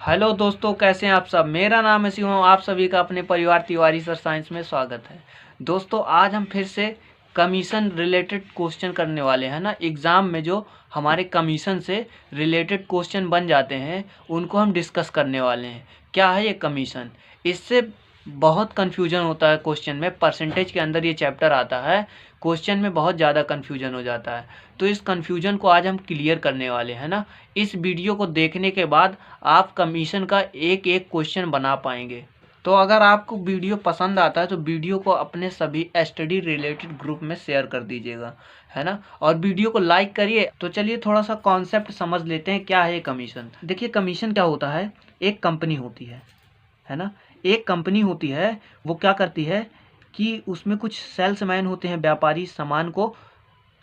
Hello दोस्तों, कैसे हैं आप सब। मेरा नाम है शिवम। आप सभी का अपने परिवार तिवारी सर साइंस में स्वागत है। दोस्तों, आज हम फिर से कमीशन रिलेटेड क्वेश्चन करने वाले हैं ना। एग्ज़ाम में जो हमारे कमीशन से रिलेटेड क्वेश्चन बन जाते हैं उनको हम डिस्कस करने वाले हैं। क्या है ये कमीशन? इससे बहुत कन्फ्यूजन होता है क्वेश्चन में। परसेंटेज के अंदर ये चैप्टर आता है, क्वेश्चन में बहुत ज़्यादा कन्फ्यूजन हो जाता है। तो इस कन्फ्यूजन को आज हम क्लियर करने वाले हैं ना। इस वीडियो को देखने के बाद आप कमीशन का एक एक क्वेश्चन बना पाएंगे। तो अगर आपको वीडियो पसंद आता है तो वीडियो को अपने सभी स्टडी रिलेटेड ग्रुप में शेयर कर दीजिएगा, है ना। और वीडियो को लाइक करिए। तो चलिए थोड़ा सा कॉन्सेप्ट समझ लेते हैं, क्या है कमीशन। देखिए, कमीशन क्या होता है। एक कंपनी होती है ना। एक कंपनी होती है, वो क्या करती है कि उसमें कुछ सेल्समैन होते हैं, व्यापारी, सामान को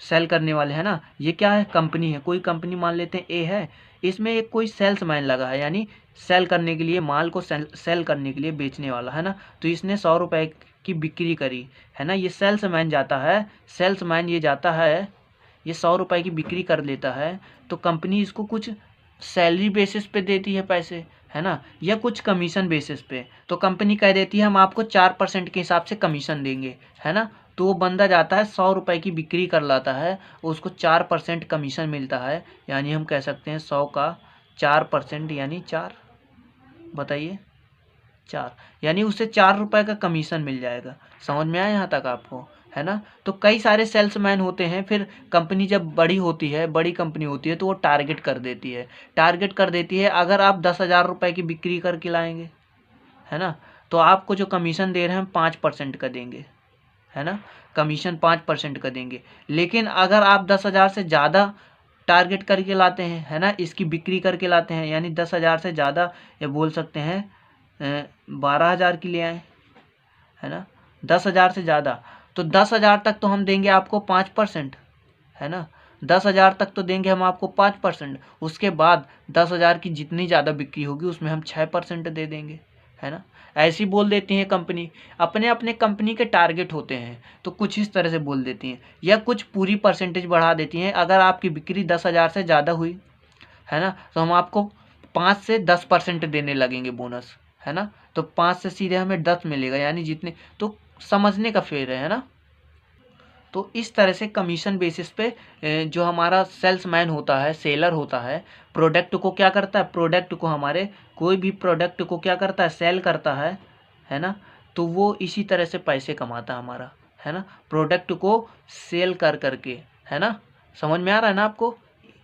सेल करने वाले, है ना। ये क्या है, कंपनी है। कोई कंपनी मान लेते हैं ए है। इसमें एक कोई सेल्समैन लगा है, यानी सेल करने के लिए, माल को सेल करने के लिए, बेचने वाला, है ना। तो इसने 100 रुपए की बिक्री करी, है ना। ये सेल्समैन जाता है, सेल्समैन ये जाता है, ये 100 रुपए की बिक्री कर लेता है। तो कंपनी इसको कुछ सैलरी बेसिस पे देती है पैसे, है ना, या कुछ कमीशन बेसिस पे। तो कंपनी कह देती है हम आपको 4% के हिसाब से कमीशन देंगे, है ना। तो वो बंदा जाता है, 100 रुपए की बिक्री कर लाता है, उसको 4% कमीशन मिलता है। यानी हम कह सकते हैं 100 का 4% यानी 4। बताइए, 4, यानी उसे 4 रुपए का कमीशन मिल जाएगा। समझ में आया यहाँ तक आपको, है ना। तो कई सारे सेल्समैन होते हैं। फिर कंपनी जब बड़ी होती है, बड़ी कंपनी होती है, तो वो टारगेट कर देती है। टारगेट कर देती है, अगर आप 10,000 रुपये की बिक्री करके लाएंगे, है ना, तो आपको जो कमीशन दे रहे हैं हम 5% का देंगे, है ना। कमीशन 5% का देंगे। लेकिन अगर आप 10,000 से ज़्यादा टारगेट करके लाते हैं, है ना, इसकी बिक्री करके लाते हैं, यानी 10,000 से ज़्यादा, ये बोल सकते हैं 12,000 की ले आए, है ना। 10,000 से ज़्यादा, तो 10,000 तक तो हम देंगे आपको 5%, है ना। 10,000 तक तो देंगे हम आपको 5%। उसके बाद 10,000 की जितनी ज़्यादा बिक्री होगी उसमें हम 6% दे देंगे, है ना। ऐसी बोल देती हैं कंपनी। अपने अपने कंपनी के टारगेट होते हैं, तो कुछ इस तरह से बोल देती हैं, या कुछ पूरी परसेंटेज बढ़ा देती हैं। अगर आपकी बिक्री 10,000 से ज़्यादा हुई, है ना, तो हम आपको 5 से 10% देने लगेंगे बोनस, है ना। तो 5 से सीधे हमें 10 मिलेगा, यानी जितने, तो समझने का फेर है ना। तो इस तरह से कमीशन बेसिस पे जो हमारा सेल्समैन होता है, सेलर होता है, प्रोडक्ट को क्या करता है, प्रोडक्ट को, हमारे कोई भी प्रोडक्ट को क्या करता है, सेल करता है ना। तो वो इसी तरह से पैसे कमाता है हमारा, है ना, प्रोडक्ट को सेल कर करके, है ना। समझ में आ रहा है ना आपको।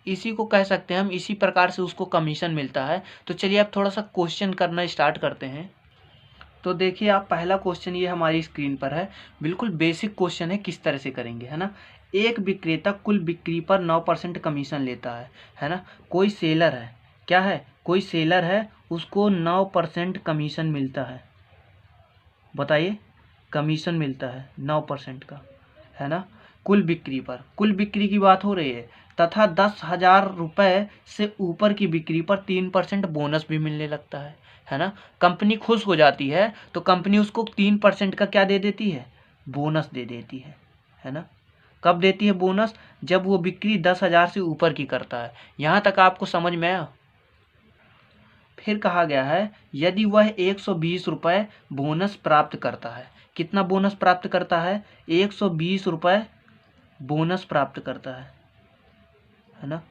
इसी को कह सकते हैं हम, इसी प्रकार से उसको कमीशन मिलता है। तो चलिए अब थोड़ा सा क्वेश्चन करना स्टार्ट करते हैं। तो देखिए, आप पहला क्वेश्चन ये हमारी स्क्रीन पर है। बिल्कुल बेसिक क्वेश्चन है, किस तरह से करेंगे, है ना। एक विक्रेता कुल बिक्री पर 9% कमीशन लेता है ना। कोई सेलर है, क्या है, कोई सेलर है, उसको 9% कमीशन मिलता है। बताइए, कमीशन मिलता है 9% का, है ना, कुल बिक्री पर। कुल बिक्री की बात हो रही है, तथा 10,000 रुपये से ऊपर की बिक्री पर 3% बोनस भी मिलने लगता है ना। कंपनी खुश हो जाती है तो कंपनी उसको 3% का क्या दे देती है, बोनस दे देती है ना। कब देती है बोनस, जब वो बिक्री 10,000 से ऊपर की करता है। यहाँ तक आपको समझ में आया। फिर कहा गया है, यदि वह 120 रुपये बोनस प्राप्त करता है। कितना बोनस प्राप्त करता है, 120 रुपये बोनस प्राप्त करता है ना।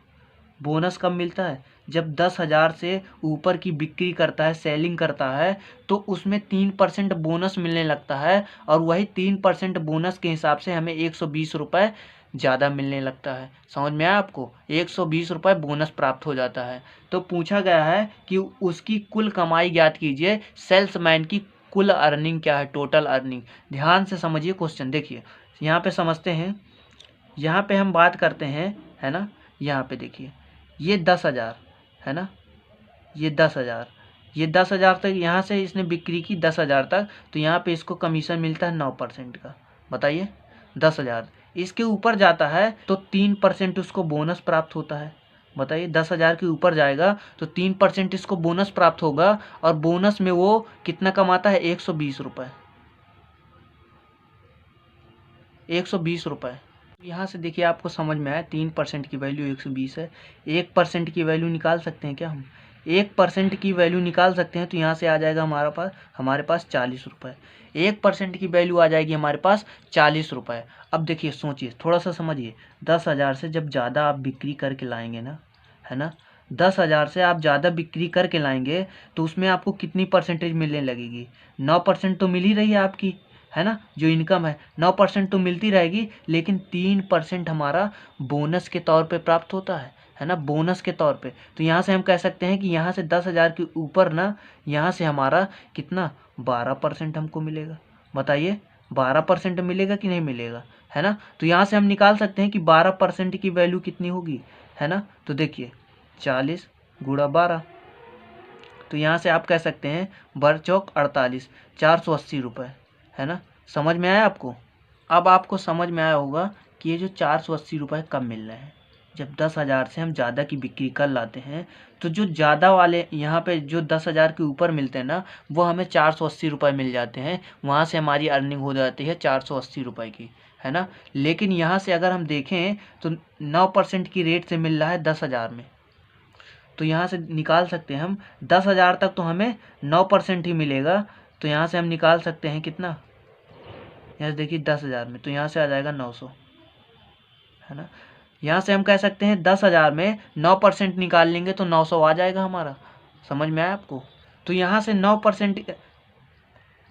बोनस कब मिलता है, जब 10,000 से ऊपर की बिक्री करता है, सेलिंग करता है, तो उसमें 3% बोनस मिलने लगता है। और वही 3% बोनस के हिसाब से हमें 120 रुपये ज़्यादा मिलने लगता है। समझ में आया आपको, 120 रुपये बोनस प्राप्त हो जाता है। तो पूछा गया है कि उसकी कुल कमाई ज्ञात कीजिए। सेल्समैन की कुल अर्निंग क्या है, टोटल अर्निंग। ध्यान से समझिए क्वेश्चन। देखिए, यहाँ पे समझते हैं, यहाँ पे हम बात करते हैं, है ना। यहाँ पे देखिए, ये 10,000 है ना, ये 10,000, ये 10,000 तक, यहाँ से इसने बिक्री की 10,000 तक, तो यहाँ पे इसको कमीशन मिलता है 9% का। बताइए, 10,000 इसके ऊपर जाता है तो 3% उसको बोनस प्राप्त होता है। बताइए, 10,000 के ऊपर जाएगा तो 3% इसको बोनस प्राप्त होगा। और बोनस में वो कितना कमाता है, 120 रुपये, 120 रुपये। यहाँ से देखिए, आपको समझ में आया, 3% की वैल्यू 120 है। 1% की वैल्यू निकाल सकते हैं क्या हम। 1% की वैल्यू निकाल सकते हैं, तो यहाँ से आ जाएगा हमारे पास 40 रुपये। 1% की वैल्यू आ जाएगी हमारे पास 40 रुपये। अब देखिए, सोचिए, थोड़ा सा समझिए, 10,000 से जब ज़्यादा आप बिक्री करके लाएंगे ना, है ना, 10,000 से आप ज़्यादा बिक्री करके लाएंगे तो उसमें आपको कितनी परसेंटेज मिलने लगेगी? 9% तो मिल ही रही है आपकी, है ना, जो इनकम है 9% तो मिलती रहेगी, लेकिन 3% हमारा बोनस के तौर पे प्राप्त होता है ना, बोनस के तौर पे। तो यहाँ से हम कह सकते हैं कि यहाँ से 10,000 के ऊपर ना, यहाँ से हमारा कितना 12% हमको मिलेगा। बताइए, 12% मिलेगा कि नहीं मिलेगा, है ना। तो यहाँ से हम निकाल सकते हैं कि 12% की वैल्यू कितनी होगी, है ना। तो देखिए, 40 गुणा 12, तो यहाँ से आप कह सकते हैं बर चौक 48, 480 रुपये, है ना। समझ में आया आपको? अब आपको समझ में आया होगा कि ये जो 480 रुपये कब मिल रहे हैं। जब 10,000 से हम ज़्यादा की बिक्री कर लाते हैं, तो जो ज़्यादा वाले यहाँ पे जो 10,000 के ऊपर मिलते हैं ना, वो हमें 480 रुपये मिल जाते हैं। वहाँ से हमारी अर्निंग हो जाती है 480 रुपये की, है ना। लेकिन यहाँ से अगर हम देखें तो 9% की रेट से मिल रहा है 10,000 में। तो यहाँ से निकाल सकते हैं हम 10,000 तक तो हमें 9% ही मिलेगा। तो यहाँ से हम निकाल सकते हैं कितना, यहाँ से देखिए 10,000 में, तो यहाँ से आ जाएगा 900, है ना। यहाँ से हम कह सकते हैं 10,000 में 9% निकाल लेंगे तो 900 आ जाएगा हमारा। समझ में आया आपको? तो यहाँ से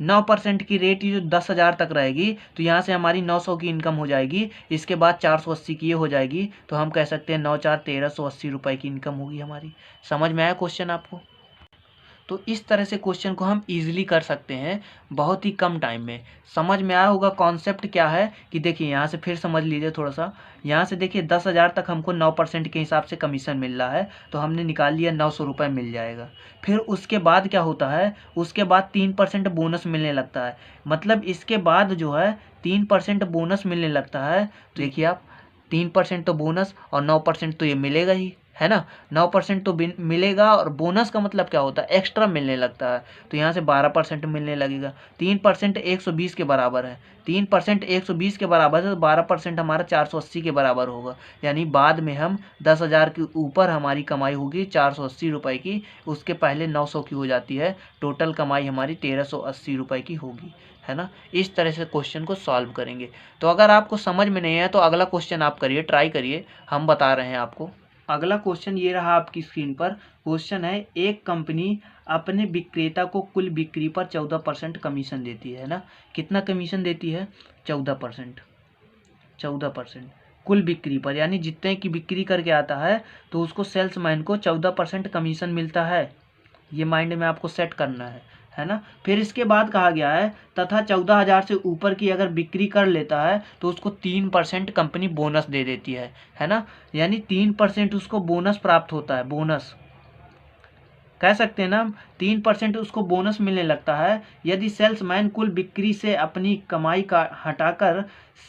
9% की रेट जो 10,000 तक रहेगी, तो यहाँ से हमारी 900 की इनकम हो जाएगी। इसके बाद 480 की ये हो जाएगी, तो हम कह सकते हैं 9 4 1380 रुपये की इनकम होगी हमारी। समझ में आया क्वेश्चन आपको? तो इस तरह से क्वेश्चन को हम इजीली कर सकते हैं बहुत ही कम टाइम में। समझ में आया होगा कॉन्सेप्ट क्या है कि देखिए, यहाँ से फिर समझ लीजिए थोड़ा सा। यहाँ से देखिए 10,000 तक हमको 9% के हिसाब से कमीशन मिल रहा है, तो हमने निकाल लिया 900 रुपये मिल जाएगा। फिर उसके बाद क्या होता है, उसके बाद 3% बोनस मिलने लगता है। मतलब इसके बाद जो है 3% बोनस मिलने लगता है। तो देखिए आप, 3% तो बोनस और 9% तो ये मिलेगा ही, है ना। 9% तो मिलेगा, और बोनस का मतलब क्या होता है, एक्स्ट्रा मिलने लगता है। तो यहाँ से 12% मिलने लगेगा। 3% 120 के बराबर है, 3% 120 के बराबर है, तो 12% हमारा 480 के बराबर होगा। यानी बाद में हम 10,000 के ऊपर हमारी कमाई होगी 480 रुपये की, उसके पहले 900 की हो जाती है। टोटल कमाई हमारी 1380 रुपये की होगी, है ना। इस तरह से क्वेश्चन को सॉल्व करेंगे। तो अगर आपको समझ में नहीं है तो अगला क्वेश्चन आप करिए, ट्राई करिए, हम बता रहे हैं आपको। अगला क्वेश्चन ये रहा आपकी स्क्रीन पर। क्वेश्चन है, एक कंपनी अपने विक्रेता को कुल बिक्री पर 14% कमीशन देती है ना। कितना कमीशन देती है? 14%। 14% कुल बिक्री पर, यानी जितने की बिक्री करके आता है तो उसको सेल्समैन को 14% कमीशन मिलता है। ये माइंड में आपको सेट करना है ना। फिर इसके बाद कहा गया है, तथा 14,000 से ऊपर की अगर बिक्री कर लेता है तो उसको 3% कंपनी बोनस दे देती है ना। यानी 3% उसको बोनस प्राप्त होता है। बोनस कह सकते हैं ना हम, 3% उसको बोनस मिलने लगता है यदि सेल्समैन कुल बिक्री से अपनी कमाई का हटाकर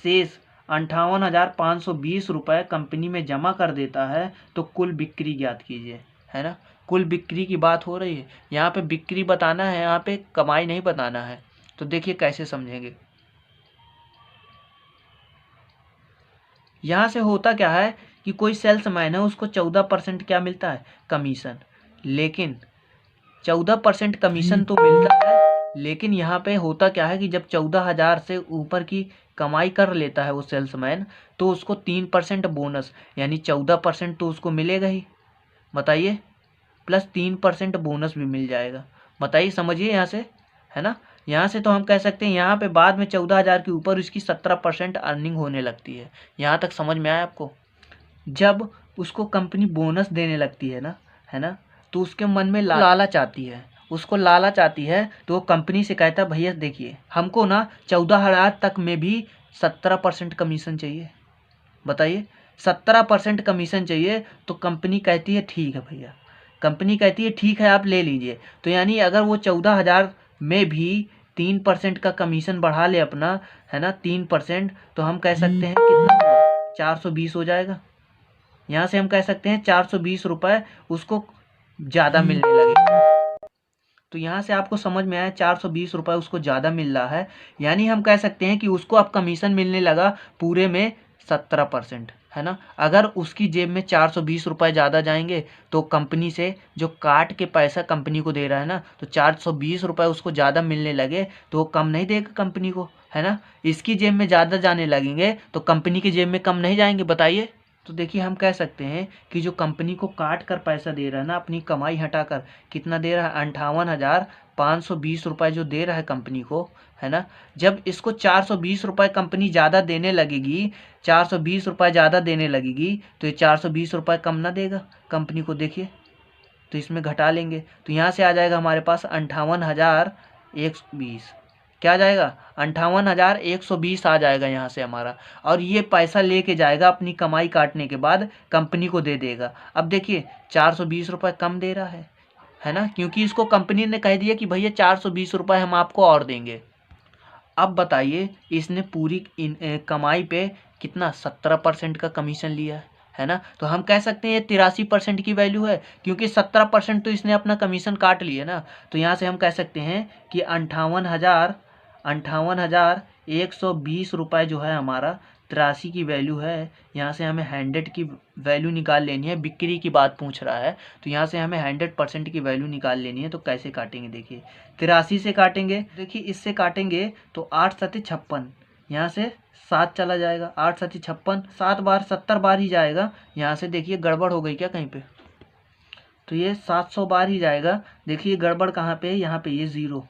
शेष 58,520 रुपये कंपनी में जमा कर देता है तो कुल बिक्री ज्ञात कीजिए, है ना। कुल बिक्री की बात हो रही है, यहाँ पे बिक्री बताना है, यहाँ पे कमाई नहीं बताना है। तो देखिए कैसे समझेंगे। यहाँ से होता क्या है कि कोई सेल्समैन है, उसको 14% क्या मिलता है? कमीशन। लेकिन 14% कमीशन तो मिलता है, लेकिन यहाँ पे होता क्या है कि जब 14,000 से ऊपर की कमाई कर लेता है वो सेल्समैन, तो उसको 3% बोनस, यानी 14% तो उसको मिलेगा ही, बताइए, प्लस 3% बोनस भी मिल जाएगा। बताइए, समझिए यहाँ से, है ना। यहाँ से तो हम कह सकते हैं यहाँ पे बाद में 14,000 के ऊपर उसकी 17% अर्निंग होने लगती है। यहाँ तक समझ में आया आपको? जब उसको कंपनी बोनस देने लगती है ना, है ना, तो उसके मन में लालच आती है, उसको लालच आती है, तो वो कंपनी से कहता है, भैया देखिए, हमको ना 14,000 तक में भी 17% कमीशन चाहिए। बताइए, 17% कमीशन चाहिए। तो कंपनी कहती है ठीक है भैया, कंपनी कहती है ठीक है आप ले लीजिए। तो यानी अगर वो 14,000 में भी 3% का कमीशन बढ़ा ले अपना, है ना, 3%, तो हम कह सकते हैं कितना होगा? 420 हो जाएगा। यहाँ से हम कह सकते हैं 420 रुपये उसको ज़्यादा मिलने लगे। तो यहाँ से आपको समझ में आया, 420 रुपये उसको ज़्यादा मिल रहा है, यानी हम कह सकते हैं कि उसको अब कमीशन मिलने लगा पूरे में 17%, है ना। अगर उसकी जेब में 420 रुपये ज़्यादा जाएंगे तो कंपनी से जो काट के पैसा कंपनी को दे रहा है ना, तो 420 रुपये उसको ज़्यादा मिलने लगे तो वो कम नहीं देगा कंपनी को, है ना। इसकी जेब में ज़्यादा जाने लगेंगे तो कंपनी की जेब में कम नहीं जाएंगे, बताइए। तो देखिए हम कह सकते हैं कि जो कंपनी को काट कर पैसा दे रहा है ना, अपनी कमाई हटाकर कितना दे रहा है, 58,520 रुपये जो दे रहा है कंपनी को, है ना। जब इसको 420 रुपये कंपनी ज़्यादा देने लगेगी, 420 रुपये ज़्यादा देने लगेगी तो ये 420 रुपये कम ना देगा कंपनी को, देखिए। तो इसमें घटा लेंगे तो यहाँ से आ जाएगा हमारे पास 58,120, क्या आ जाएगा, 58,120 आ जाएगा यहाँ से हमारा। और ये पैसा लेके जाएगा अपनी कमाई काटने के बाद कंपनी को दे देगा। अब देखिए 420 रुपये कम दे रहा है ना, क्योंकि इसको कंपनी ने कह दिया कि भैया 420 रुपये हम आपको और देंगे। अब बताइए इसने पूरी कमाई पे कितना 17% का कमीशन लिया है ना। तो हम कह सकते हैं ये 83% की वैल्यू है, क्योंकि 17% तो इसने अपना कमीशन काट लिया ना। तो यहाँ से हम कह सकते हैं कि 58,120 रुपये जो है हमारा 83 की वैल्यू है। यहाँ से हमें 100 की वैल्यू निकाल लेनी है, बिक्री की बात पूछ रहा है तो यहाँ से हमें 100% की वैल्यू निकाल लेनी है। तो कैसे काटेंगे, देखिए 83 से काटेंगे, देखिए इससे काटेंगे तो 8 सत्ते 56, यहाँ से 7 चला जाएगा, 8 सत्ते 56, 7 बार 70 बार ही जाएगा। यहाँ से देखिए गड़बड़ हो गई क्या कहीं पे, तो ये 700 बार ही जाएगा। देखिए गड़बड़ कहाँ पे है, यहाँ पे ये ज़ीरो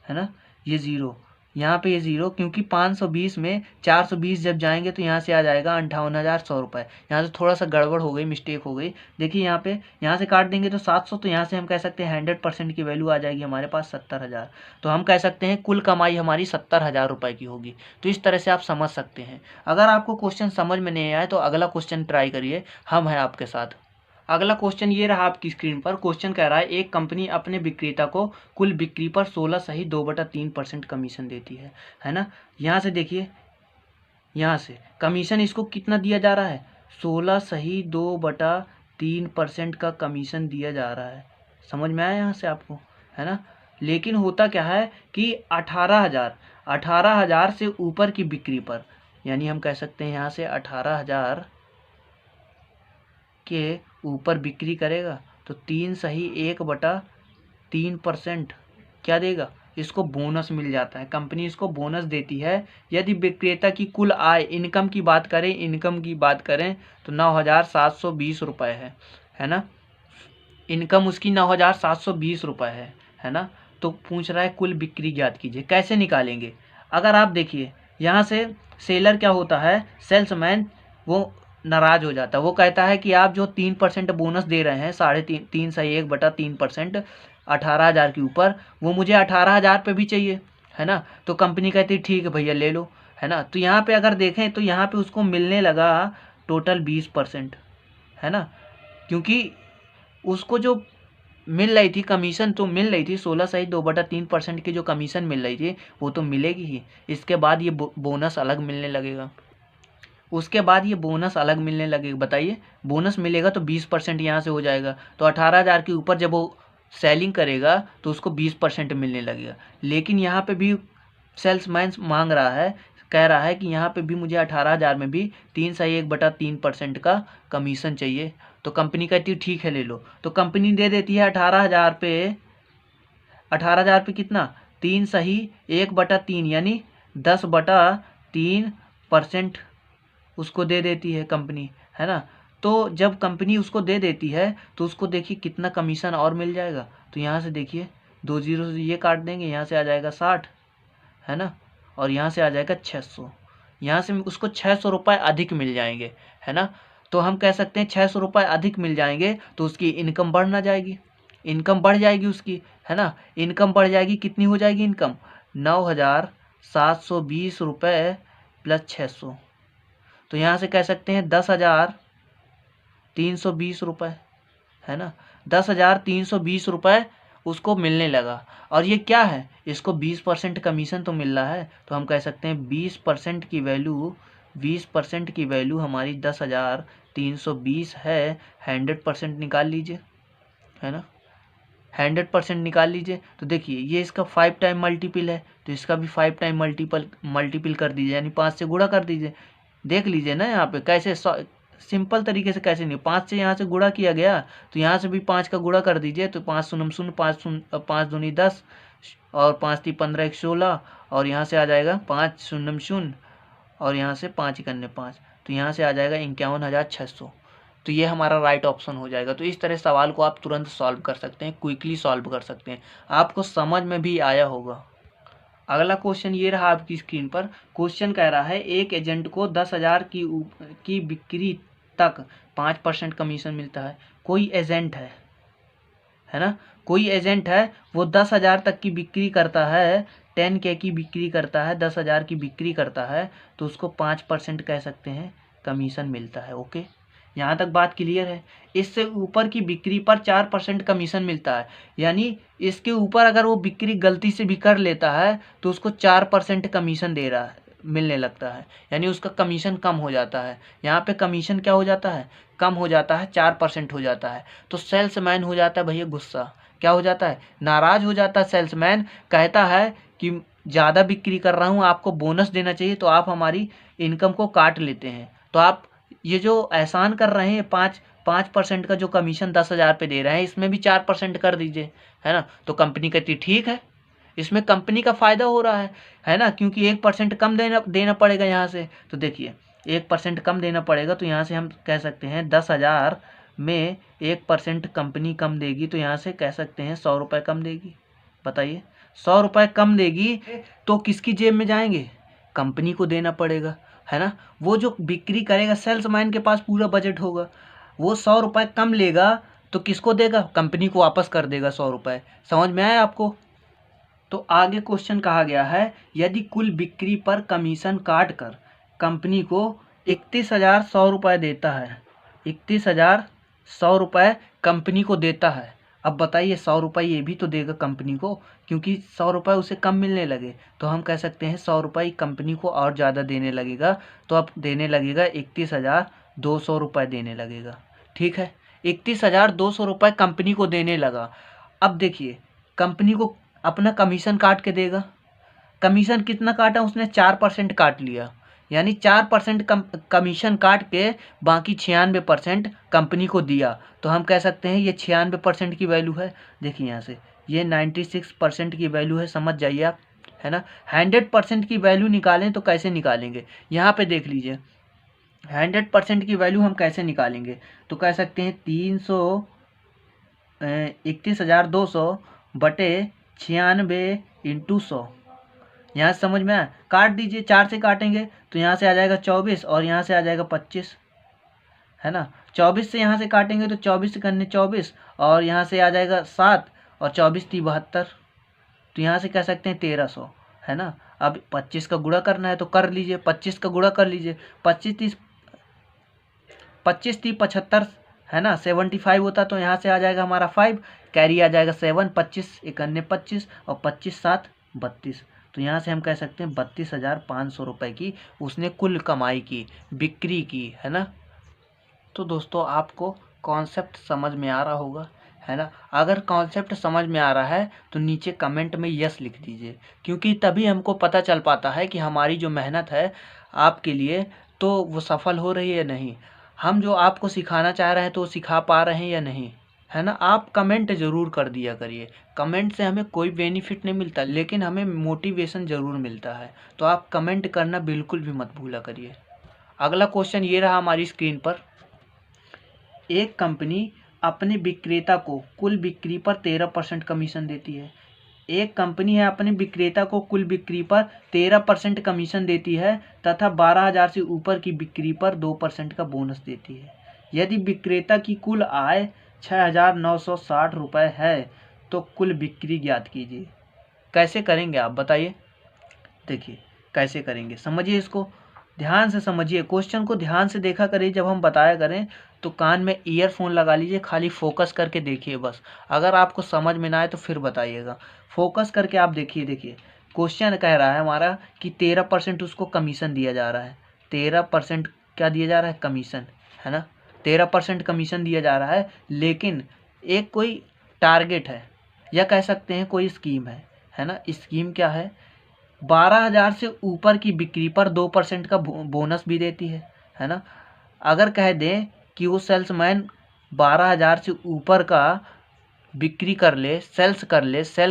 है ना, ये ज़ीरो, यहाँ पे ये ज़ीरो, क्योंकि 520 में 420 जब जाएंगे तो यहाँ से आ जाएगा 58,100 रुपये। यहाँ से थोड़ा सा गड़बड़ हो गई, मिस्टेक हो गई। देखिए यहाँ पे, यहाँ से काट देंगे तो 700, तो यहाँ से हम कह सकते हैं 100% की वैल्यू आ जाएगी हमारे पास 70,000। तो हम कह सकते हैं कुल कमाई हमारी 70,000 रुपये की होगी। तो इस तरह से आप समझ सकते हैं। अगर आपको क्वेश्चन समझ में नहीं आए तो अगला क्वेश्चन ट्राई करिए, हम हैं आपके साथ। अगला क्वेश्चन ये रहा आपकी स्क्रीन पर। क्वेश्चन कह रहा है एक कंपनी अपने विक्रेता को कुल बिक्री पर 16 सही 2/3% कमीशन देती है ना। यहाँ से देखिए, यहाँ से कमीशन इसको कितना दिया जा रहा है, 16 सही 2/3% का कमीशन दिया जा रहा है। समझ में आया यहाँ से आपको, है ना। लेकिन होता क्या है कि 18,000 से ऊपर की बिक्री पर, यानी हम कह सकते हैं यहाँ से 18,000 के ऊपर बिक्री करेगा तो 3 सही 1/3% क्या देगा, इसको बोनस मिल जाता है। कंपनी इसको बोनस देती है। यदि विक्रेता की कुल आय, इनकम की बात करें तो 9,720 रुपये है ना। इनकम उसकी 9,720 रुपये है ना। तो पूछ रहा है कुल बिक्री ज्ञात कीजिए, कैसे निकालेंगे। अगर आप देखिए यहाँ से सेलर क्या होता है, सेल्समैन, वो नाराज़ हो जाता है। वो कहता है कि आप जो 3% बोनस दे रहे हैं, 3.5 सही 1/3%, 18,000 के ऊपर, वो मुझे 18,000 पे भी चाहिए, है ना। तो कंपनी कहती है ठीक है भैया ले लो, है ना। तो यहाँ पे अगर देखें तो यहाँ पे उसको मिलने लगा टोटल 20%, है ना। क्योंकि उसको जो मिल रही थी कमीशन, तो मिल रही थी 16 सही 2/3% की जो कमीशन मिल रही थी वो तो मिलेगी ही। इसके बाद ये बोनस अलग मिलने लगेगा, उसके बाद ये बोनस अलग मिलने लगेगा। बताइए, बोनस मिलेगा तो 20% यहाँ से हो जाएगा। तो 18,000 के ऊपर जब वो सेलिंग करेगा तो उसको 20% मिलने लगेगा। लेकिन यहाँ पे भी सेल्समैन मांग रहा है, कह रहा है कि यहाँ पे भी मुझे 18,000 में भी 3 सही 1/3% का कमीशन चाहिए। तो कंपनी कहती है ठीक है ले लो। तो कंपनी दे देती है 18,000 पे कितना, 3 सही 1/3, यानी 10/3% उसको दे देती है कंपनी, है ना। तो जब कंपनी उसको दे देती है तो उसको देखिए कितना कमीशन और मिल जाएगा। तो यहाँ से देखिए 2 जीरो से ये काट देंगे, यहाँ से आ जाएगा 60, है ना। और यहाँ से आ जाएगा 600, यहाँ से उसको 600 रुपये अधिक मिल जाएंगे, है ना। तो हम कह सकते हैं 600 रुपये अधिक मिल जाएंगे तो उसकी इनकम बढ़ ना जाएगी, इनकम बढ़ जाएगी उसकी, है ना। इनकम बढ़ जाएगी, कितनी हो जाएगी इनकम, 9,720 रुपये प्लस 600। तो यहाँ से कह सकते हैं 10,320 रुपये, है ना। 10,320 रुपये उसको मिलने लगा। और ये क्या है, इसको 20% कमीशन तो मिल रहा है। तो हम कह सकते हैं 20% की वैल्यू हमारी 10,320 है। 100% निकाल लीजिए, है ना, 100% निकाल लीजिए। तो देखिए ये इसका 5 टाइम मल्टीपल है, तो इसका भी 5 टाइम मल्टीपल कर दीजिए, यानी 5 से गुणा कर दीजिए। देख लीजिए ना यहाँ पे कैसे सिंपल तरीके से कैसे नहीं, 5 से यहाँ से गुणा किया गया तो यहाँ से भी 5 का गुणा कर दीजिए, तो 5 शून्य शून्य, 5 दूनी 10 और 5 ती 15 1 16 और यहाँ से आ जाएगा 5 शून्य शून्य और यहाँ से 5 इकन्ने 5, तो यहाँ से आ जाएगा 51,600। तो ये हमारा राइट ऑप्शन हो जाएगा। तो इस तरह सवाल को आप तुरंत सॉल्व कर सकते हैं, क्विकली सॉल्व कर सकते हैं, आपको समझ में भी आया होगा। अगला क्वेश्चन ये रहा आपकी स्क्रीन पर। क्वेश्चन कह रहा है एक एजेंट को 10,000 की बिक्री तक 5% कमीशन मिलता है। कोई एजेंट है ना, कोई एजेंट है, वो 10,000 तक की बिक्री करता है, 10K की बिक्री करता है, 10,000 की बिक्री करता है, तो उसको 5% कह सकते हैं कमीशन मिलता है। ओके, यहाँ तक बात क्लियर है। इससे ऊपर की बिक्री पर 4% कमीशन मिलता है, यानी इसके ऊपर अगर वो बिक्री गलती से भी कर लेता है तो उसको 4% कमीशन दे रहा है, मिलने लगता है, यानी उसका कमीशन कम हो जाता है। यहाँ पे कमीशन क्या हो जाता है, कम हो जाता है, 4% हो जाता है। तो सेल्समैन हो जाता है भैया गुस्सा, क्या हो जाता है, नाराज हो जाता है सेल्समैन, कहता है कि ज़्यादा बिक्री कर रहा हूँ, आपको बोनस देना चाहिए, तो आप हमारी इनकम को काट लेते हैं। तो आप ये जो एहसान कर रहे हैं 5% का जो कमीशन 10,000 पे दे रहे हैं, इसमें भी 4% कर दीजिए, है ना। तो कंपनी कहती ठीक है, इसमें कंपनी का फ़ायदा हो रहा है ना, क्योंकि 1% कम देना पड़ेगा यहाँ से। तो देखिए 1% कम देना पड़ेगा, तो यहाँ से हम कह सकते हैं 10,000 में 1% कंपनी कम देगी, तो यहाँ से कह सकते हैं 100 रुपये कम देगी। बताइए, 100 रुपये कम देगी तो किसकी जेब में जाएंगे, कंपनी को देना पड़ेगा, है ना। वो जो बिक्री करेगा, सेल्समैन के पास पूरा बजट होगा, वो 100 रुपये कम लेगा तो किसको देगा, कंपनी को वापस कर देगा 100 रुपये। समझ में आया आपको। तो आगे क्वेश्चन कहा गया है, यदि कुल बिक्री पर कमीशन काट कर कंपनी को 31,100 रुपये देता है, 31,100 रुपये कंपनी को देता है। अब बताइए 100 रुपये ये भी तो देगा कंपनी को, क्योंकि 100 रुपये उसे कम मिलने लगे, तो हम कह सकते हैं 100 रुपये कंपनी को और ज़्यादा देने लगेगा। तो अब देने लगेगा 31,200 रुपये देने लगेगा। ठीक है, 31,200 रुपये कंपनी को देने लगा। अब देखिए कंपनी को अपना कमीशन काट के देगा। कमीशन कितना काटा उसने, 4% काट लिया, यानी 4% कमीशन काट के बाकी 96% कंपनी को दिया। तो हम कह सकते हैं ये 96% की वैल्यू है। देखिए यहाँ से ये 96% की वैल्यू है, समझ जाइए आप, है ना। 100% की वैल्यू निकालें तो कैसे निकालेंगे, यहाँ पे देख लीजिए 100% की वैल्यू हम कैसे निकालेंगे। तो कह सकते हैं 31,200 बटे 96 इंटू 100। यहाँ से समझ में आया, काट दीजिए, 4 से काटेंगे तो यहाँ से आ जाएगा 24 और यहाँ से आ जाएगा 25, है ना। 24 से यहाँ से काटेंगे तो 24 से करने 24 और यहाँ से आ जाएगा 7 और 24 × 72, तो यहाँ से कह सकते हैं 1300, है ना। अब 25 का गुणा करना है तो कर लीजिए, 25 का गुणा कर लीजिए, 25 × 75, है ना, 75 होता, तो यहाँ से आ जाएगा हमारा 5, कैरी आ जाएगा 7, 25 इकन्ने 25 और 25 7 32, तो यहाँ से हम कह सकते हैं 32,500 रुपये की उसने कुल कमाई की, बिक्री की, है ना। तो दोस्तों आपको कॉन्सेप्ट समझ में आ रहा होगा, है ना। अगर कॉन्सेप्ट समझ में आ रहा है तो नीचे कमेंट में यस लिख दीजिए, क्योंकि तभी हमको पता चल पाता है कि हमारी जो मेहनत है आपके लिए तो वो सफल हो रही है या नहीं, हम जो आपको सिखाना चाह रहे हैं तो सिखा पा रहे हैं या नहीं, है ना। आप कमेंट ज़रूर कर दिया करिए, कमेंट से हमें कोई बेनिफिट नहीं मिलता लेकिन हमें मोटिवेशन ज़रूर मिलता है, तो आप कमेंट करना बिल्कुल भी मत भूला करिए। अगला क्वेश्चन ये रहा हमारी स्क्रीन पर, एक कंपनी अपने विक्रेता को कुल बिक्री पर 13% कमीशन देती है। एक कंपनी है अपने विक्रेता को कुल बिक्री पर 13% कमीशन देती है तथा 12,000 से ऊपर की बिक्री पर 2% का बोनस देती है। यदि विक्रेता की कुल आय 6,960 रुपये है तो कुल बिक्री ज्ञात कीजिए। कैसे करेंगे आप बताइए। देखिए कैसे करेंगे, समझिए इसको, ध्यान से समझिए, क्वेश्चन को ध्यान से देखा करिए। जब हम बताया करें तो कान में ईयरफोन लगा लीजिए, खाली फोकस करके देखिए बस। अगर आपको समझ में ना आए तो फिर बताइएगा, फोकस करके आप देखिए। देखिए क्वेश्चन कह रहा है हमारा कि 13% उसको कमीशन दिया जा रहा है। 13% क्या दिया जा रहा है, कमीशन, है ना। 13% कमीशन दिया जा रहा है, लेकिन एक कोई टारगेट है या कह सकते हैं कोई स्कीम है ना। स्कीम क्या है, 12,000 से ऊपर की बिक्री पर 2% का बोनस भी देती है ना। अगर कह दें कि वो सेल्समैन 12,000 से ऊपर का बिक्री कर ले, सेल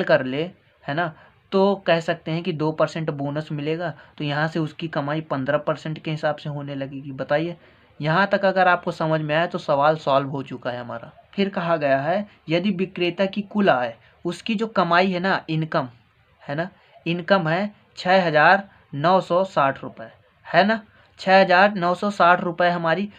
कर ले, है ना, तो कह सकते हैं कि 2% बोनस मिलेगा। तो यहाँ से उसकी कमाई 15% के हिसाब से होने लगेगी। बताइए, यहाँ तक अगर आपको समझ में आया तो सवाल सॉल्व हो चुका है हमारा। फिर कहा गया है यदि विक्रेता की कुल आय, उसकी जो कमाई है ना, इनकम है ना, इनकम है 6,960 रुपये, है ना। 6,960 रुपये हमारी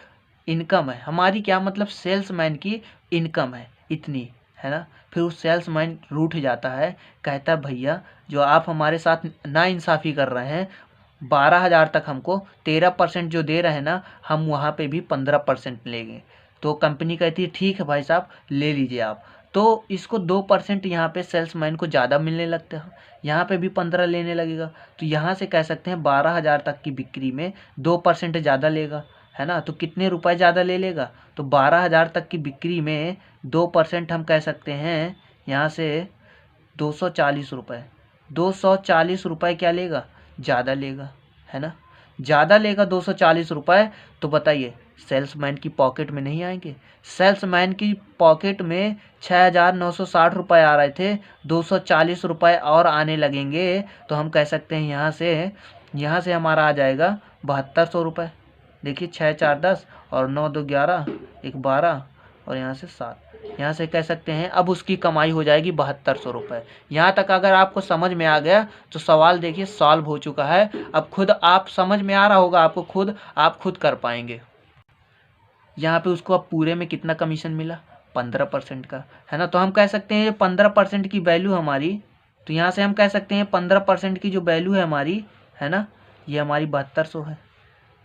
इनकम है। हमारी क्या मतलब, सेल्समैन की इनकम है इतनी, है ना। फिर उस सेल्समैन रूठ जाता है, कहता है भैया जो आप हमारे साथ नाइंसाफ़ी कर रहे हैं, 12,000 तक हमको 13% जो दे रहे हैं ना, हम वहाँ पे भी 15% लेंगे। तो कंपनी कहती है ठीक है भाई साहब, ले लीजिए आप। तो इसको 2% यहाँ पे सेल्समैन को ज़्यादा मिलने लगता है, यहाँ पे भी 15 लेने लगेगा। तो यहाँ से कह सकते हैं 12,000 तक की बिक्री में 2% ज़्यादा लेगा, है ना। तो कितने रुपए ज़्यादा ले लेगा, तो 12,000 तक की बिक्री में 2% हम कह सकते हैं यहाँ से 240 रुपये। 240 रुपये क्या लेगा, ज़्यादा लेगा, है ना। ज़्यादा लेगा 240 रुपये। तो बताइए सेल्समैन की पॉकेट में नहीं आएंगे। सेल्समैन की पॉकेट में 6,960 रुपये आ रहे थे, 240 रुपये और आने लगेंगे। तो हम कह सकते हैं यहाँ से हमारा आ जाएगा 7,200 रुपये। देखिए 6 4 10 और 9 2 11, 1 12 और यहाँ से 7। यहाँ से कह सकते हैं अब उसकी कमाई हो जाएगी 7,200 रुपये। यहाँ तक अगर आपको समझ में आ गया तो सवाल देखिए सॉल्व हो चुका है। अब खुद आप समझ में आ रहा होगा आपको, आप खुद कर पाएंगे। यहाँ पे उसको अब पूरे में कितना कमीशन मिला, 15% का, है ना। तो हम कह सकते हैं ये 15% की वैल्यू हमारी, तो यहाँ से हम कह सकते हैं 15% की जो वैल्यू है हमारी, है ना, ये हमारी 7,200 है।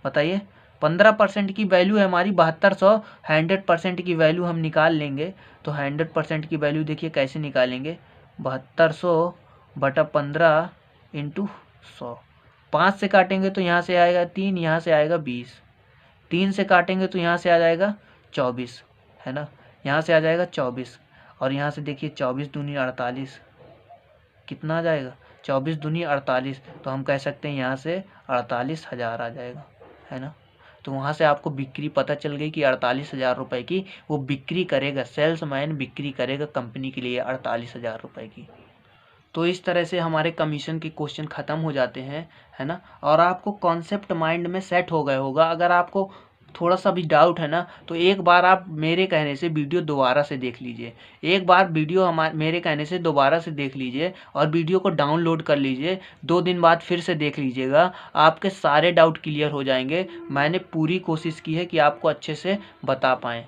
बताइए 15% की वैल्यू है हमारी 7,200। 100% की वैल्यू हम निकाल लेंगे। तो 100% की वैल्यू देखिए कैसे निकालेंगे, 7,200 बटा 15 इंटू 100। 5 से काटेंगे तो यहाँ से आएगा 3, यहाँ से आएगा 20। 3 से काटेंगे तो यहाँ से आ जाएगा 24, है ना। यहाँ से आ जाएगा 24 और यहाँ से देखिए 24 दूनी 48, कितना आ जाएगा, 24 दूनी 48। तो हम कह सकते हैं यहाँ से 48,000 आ जाएगा, है ना। तो वहाँ से आपको बिक्री पता चल गई कि 48,000 रुपये की वो बिक्री करेगा, सेल्समैन बिक्री करेगा कंपनी के लिए 48,000 रुपये की। तो इस तरह से हमारे कमीशन के क्वेश्चन ख़त्म हो जाते हैं, है ना। और आपको कॉन्सेप्ट माइंड में सेट हो गया होगा। अगर आपको थोड़ा सा भी डाउट है ना, तो एक बार आप मेरे कहने से वीडियो दोबारा से देख लीजिए। एक बार वीडियो मेरे कहने से दोबारा से देख लीजिए और वीडियो को डाउनलोड कर लीजिए। 2 दिन बाद फिर से देख लीजिएगा, आपके सारे डाउट क्लियर हो जाएंगे। मैंने पूरी कोशिश की है कि आपको अच्छे से बता पाएँ।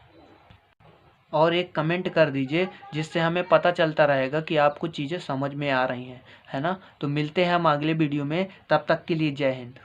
और एक कमेंट कर दीजिए जिससे हमें पता चलता रहेगा कि आपको चीज़ें समझ में आ रही हैं, है ना। तो मिलते हैं हम अगले वीडियो में, तब तक के लिए जय हिंद।